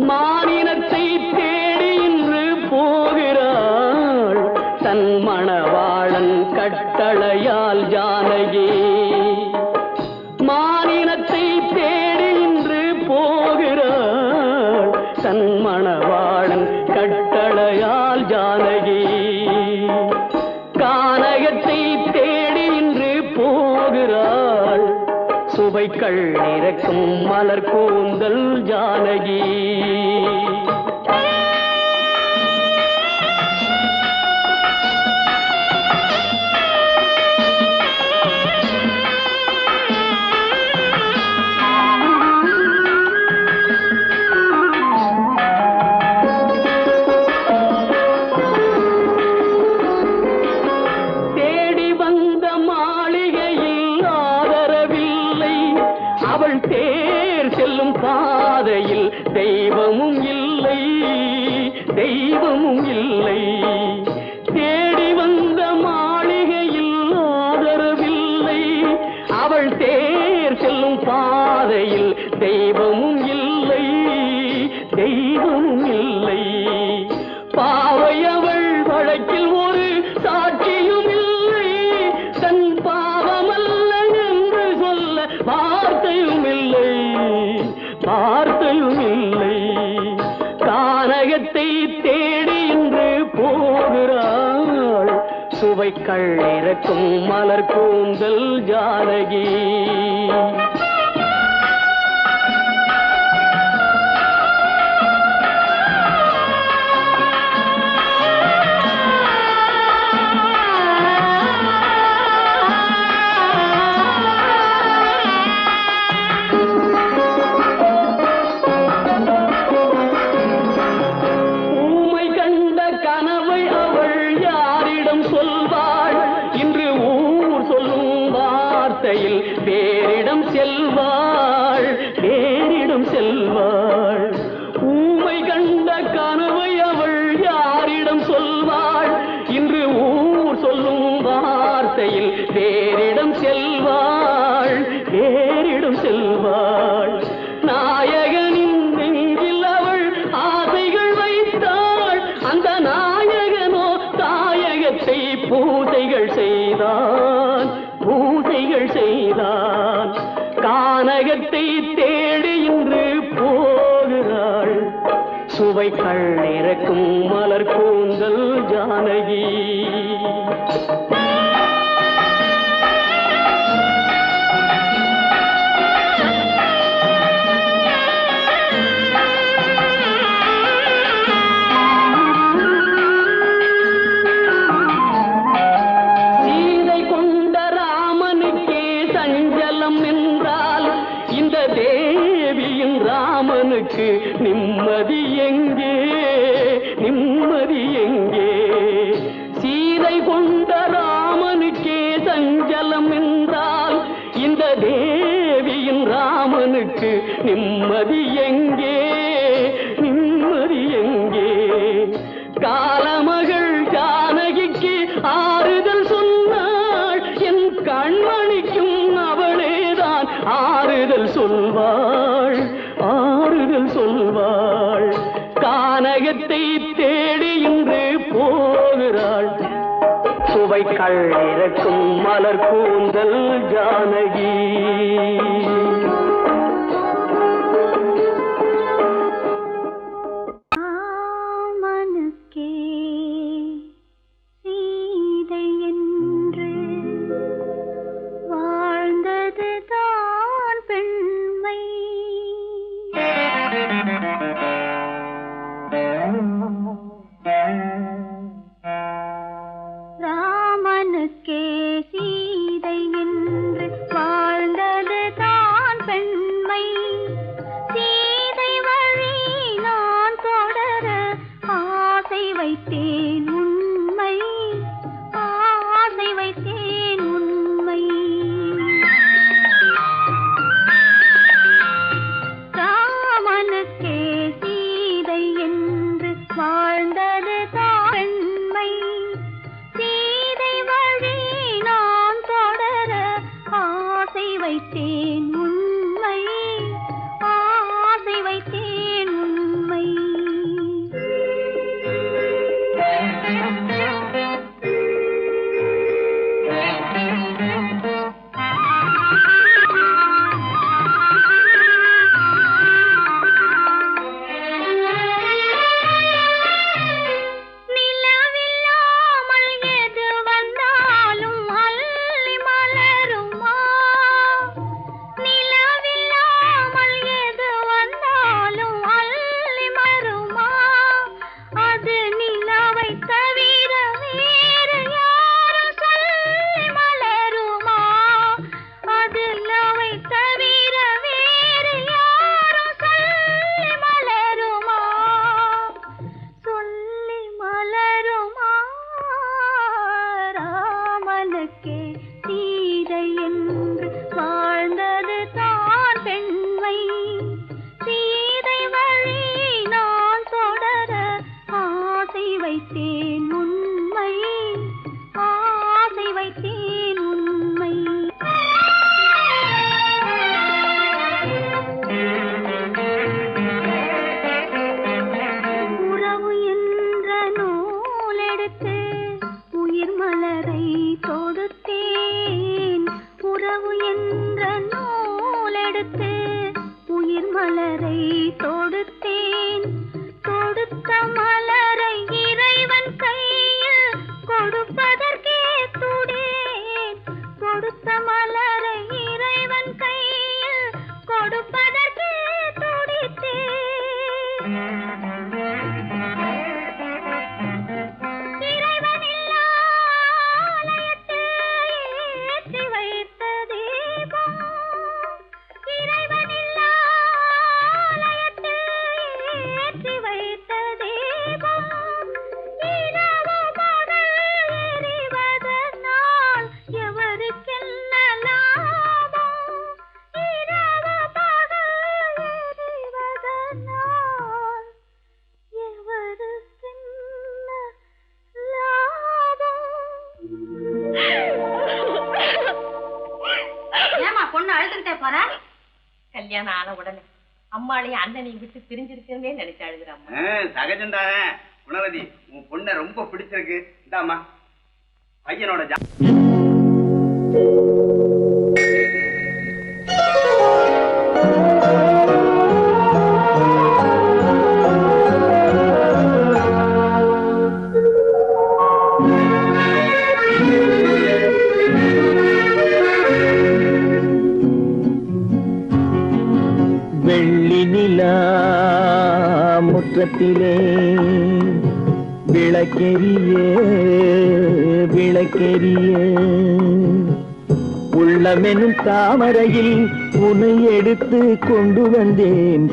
மானினத்தை தேடி இன்று போகிறாள் தன் மணவாளன் கட்டளையால் ஜானகி மானினத்தை தேடி இன்று போகிறாள் தன் மணவாளன் கட்டளையால் ஜானகி கானகத்தை தேடி இன்று போகிறாள் சுவைக்கள் இறக்கும் மலர் கூந்தல் ஜானகி தேர் செல்லும் பாதையில் தெய்வமும் இல்லை தெய்வமும் இல்லை தேடி வந்த மாளிகையில் ஆதரவில்லை அவள் தேர் செல்லும் பாதையில் தெய்வமும் இல்லை தெய்வமும் இல்லை பாவை அவள் வழக்கில் ஒரு சாட்சியும் இல்லை தன் பாவமல்ல என்று சொல்ல வார்த்தையும் இல்லை வார்த்தையும் இல்லை கானகத்தை தேடி இன்று போகிறாள் சுவைக்கள் இறக்கும் மலர் கூந்தல் ஜானகி வேறிடம் செல்வாள் வேறிடம் செல்வாள் ஊமை கண்ட கனவை அவள் யாரிடம் சொல்வாள் இன்று ஊர் சொல்லும் வார்த்தையில் வேறிடம் செல்வாள் வேறிடம் செல்வாள் நாயகனின் நெஞ்சில் அவள் ஆசைகள் வைத்தாள் அந்த நாயகனோ தாயகத்தை பூசைகள் செய்தான் பூசைகள் செய்தான் கானகத்தை தேடி இன்று போகிறாள் சுவைக்கள் இறக்கும் மலர் கூந்தல் ஜானகி ராமனுக்கு நிம்மதி எங்கே நிம்மதி எங்கே சீதை கொண்ட ராமனுக்கே சஞ்சலம் என்றால் இந்த தேவியின் ராமனுக்கு நிம்மதி எங்கே நிம்மதி எங்கே காலமகள் ஜானகிக்கு ஆறுதல் சொன்னாள் என் கண்மணிக்கும் அவளேதான் ஆறுதல் சொல்வாள் ஆறுதல் சொல்வாள் கானகத்தை தேடி இன்று போகிறாள் சுவைக்கள் இறக்கும் மலர் கூந்தல் ஜானகி வாழ்ந்தது தான் பெண்மை சீதை வழி வைத்தேன் உண்மை, ஆசை வைத்தேன் உண்மை. கல்யாணம் ஆன உடனே அம்மாளையும் அண்ணனையும் விட்டு பிரிஞ்சிருக்கே நினைச்சு அழுகுறாமா. சகஜம்தானே. குணவதி, உன் பொண்ணை ரொம்ப பிடிச்சிருக்கு. இந்தாமா பையனோட முற்றத்திலே விளக்கெரிய விளக்கெரிய உள்ளமெனும் தாமரையில் உன்னை எடுத்து கொண்டு வந்தேன்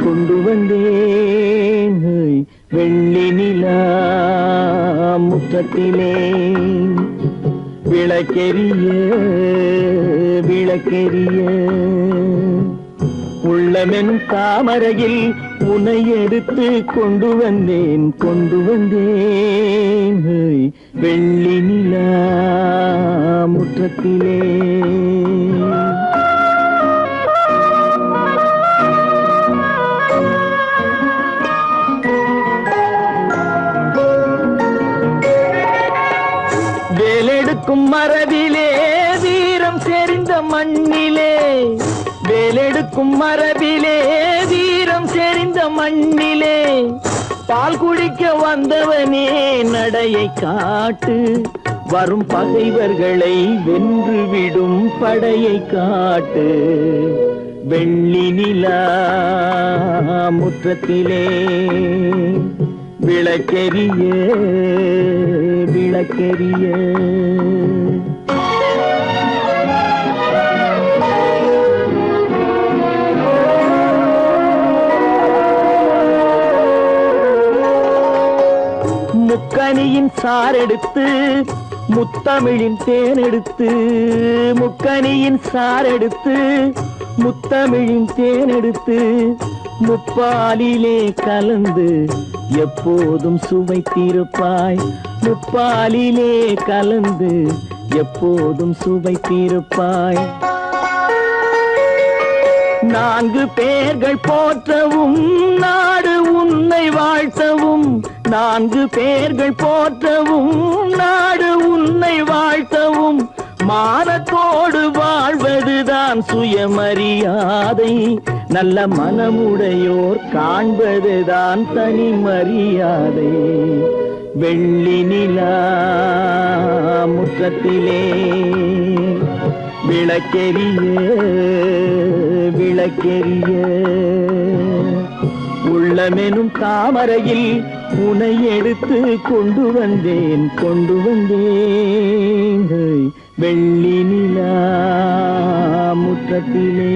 வெள்ளி நிலா முற்றத்திலே விளக்கெரிய விளக்கெரிய உள்ளமெனும் தாமரையில் உன்னை எடுத்து கொண்டு வந்தேன் வெள்ளி நிலா முற்றத்திலே. வேலெடுக்கும் மரபிலே வீரம் செறிந்த மண்ணிலே, வேலெடுக்கும் மரபிலே வீரம் செறிந்த மண்ணிலே, பால் குடிக்க வந்தவனே நடையை காட்டு, வரும் பகைவர்களை வென்றுவிடும் படையை காட்டு. வெள்ளி நிலா முற்றத்திலே விளக்கெரிய விளக்கெரிய முக்கனியின் சாரெடுத்து முத்தமிழின் தேனெடுத்து, முக்கனியின் சாரெடுத்து முத்தமிழின் தேனெடுத்து, முப்பாலிலே கலந்து எப்போதும் சுவைத்திருப்பாய், முப்பாலிலே கலந்து எப்போதும் சுவைத்திருப்பாய். நான்கு பேர்கள் போற்றவும் நாடு உன்னை வாழ்த்தவும், நான்கு பேர்கள் போற்றவும் நாடு உன்னை வாழ்த்தவும், மானத்தோடு வாழ்வதுதான் சுயமரியாதை, நல்ல மனமுடையோர் காண்பதுதான் தனி மரியாதை. வெள்ளி நிலா முற்றத்திலே விளக்கெரிய விளக்கெரிய, உள்ளமெனும் தாமரையில் உனை எடுத்து கொண்டு வந்தேன் கொண்டு வந்தேன். வெள்ளி நிலா முற்றத்திலே.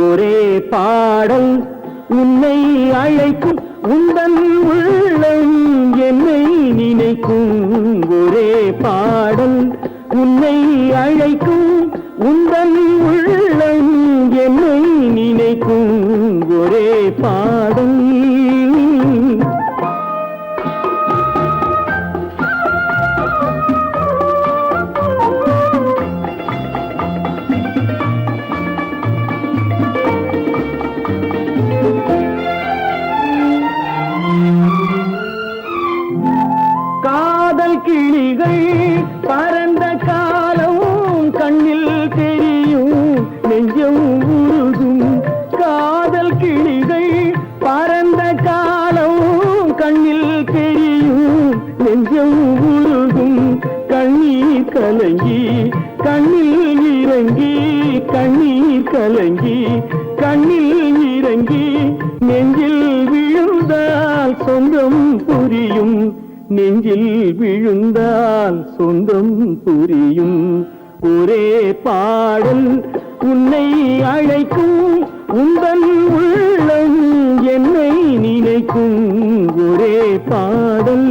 ஒரே பாடல் உன்னை அழைக்கும், உந்தன் உள்ளம் என்னை நினைக்கும். ஒரே பாடல் உன்னை அழைக்கும், உந்தன் உள்ளம் என்னை நினைக்கும். ஒரே பாடல் கிளிகள் பறந்த காலம் கண்ணீர் கலங்கி கண்ணில் இறங்கி நெஞ்சில் விழுந்தால் சொந்தம் புரியும், நெஞ்சில் விழுந்தால் சொந்தம் புரியும். ஒரே பாடல் உன்னை அழைக்கும், உந்தன் உள்ளம் என்னை நினைக்கும். ஒரே பாடல்.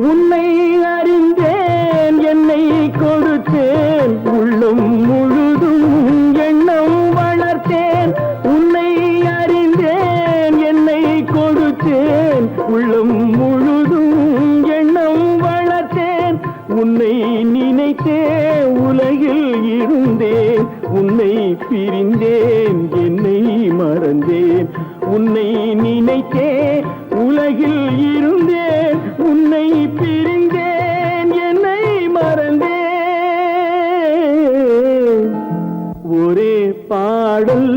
உன்னை அறிந்தேன், என்னை கொடுத்தேன், உள்ளம் முழுதும் எண்ணம் வளர்த்தேன். உன்னை அறிந்தேன், என்னை கொடுத்தேன், உள்ளம் முழுதும் எண்ணம் வளர்த்தேன். உன்னை நினைத்தே உலகில் இருந்தேன், உன்னை பிரிந்தேன், என்னை மறந்தேன். உன்னை நினைத்தே உலகில் இருந்தேன், உன்னை பிரிந்தேன், என்னை மறந்தேன். ஒரே பாடல்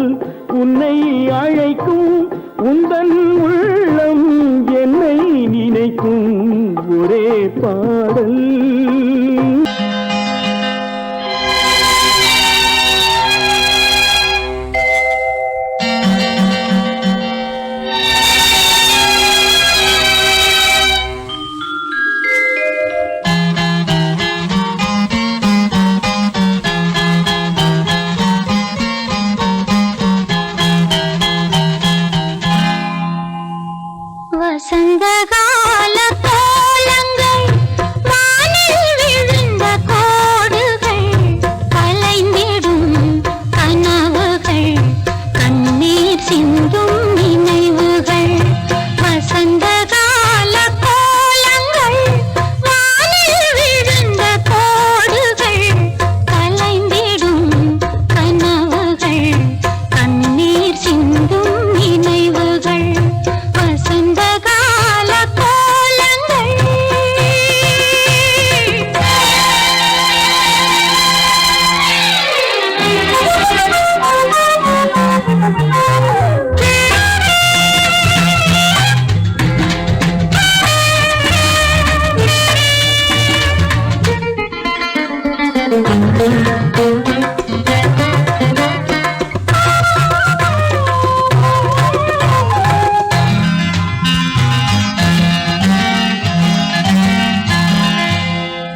உன்னை அழைக்கும், உந்தன் உள்ளம் என்னை நினைக்கும். ஒரே பாடல். வசந்தகால கோலங்கள், வானில் விழுந்த கோடுகள், கலைந்திடும் கனவுகள், கண்ணீர் சிந்தும் நினைவுகள். வசந்தகால கோலங்கள், வானில் விழுந்த கோடுகள், கலைந்திடும் கனவுகள், கண்ணீர் சிந்தும் நினைவுகள். வசந்தகால கோலங்கள்.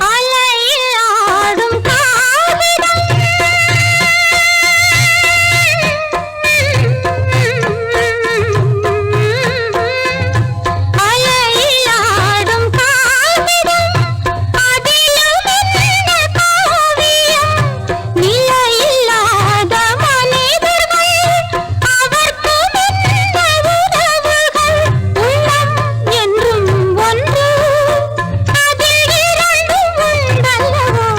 அலையில் ஆடும் காவிடம், அலையில் ஆடும் காவிடம், அதிலும் என்ன காவியம். நிலையில்லாத மனிதர்கள், அவர்க்கும் என்ன உறவுகள். உள்ளம் என்றும் ஒன்று, அதில் இரண்டும் உண்டல்லவோ.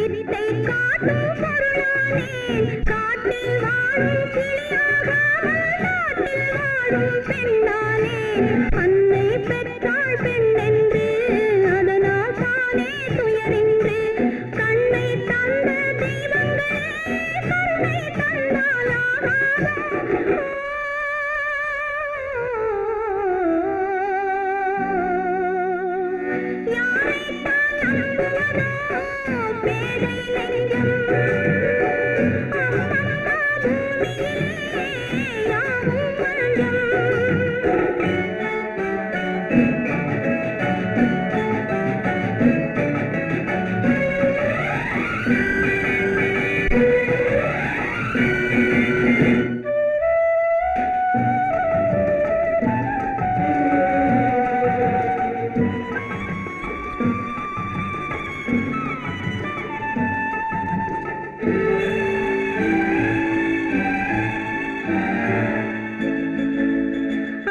வித்தை காட்டும் பொருளானேன் காட்டில் வாழும் கிளியாகாமல் நாட்டில் வாழும் பெண்ணானே அன்னை பெற்றாள் பெண்ணென்று அதனால் தானே துயரின்று கண்ணை தந்த தெய்வங்களே கருணை தந்தாலாகாதோ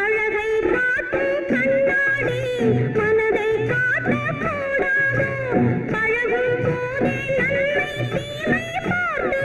அழகை காட்டும் கண்ணாடி மனதை காட்டக்கூடாதோ பழகும் போதே நன்மை தீமை பார்த்து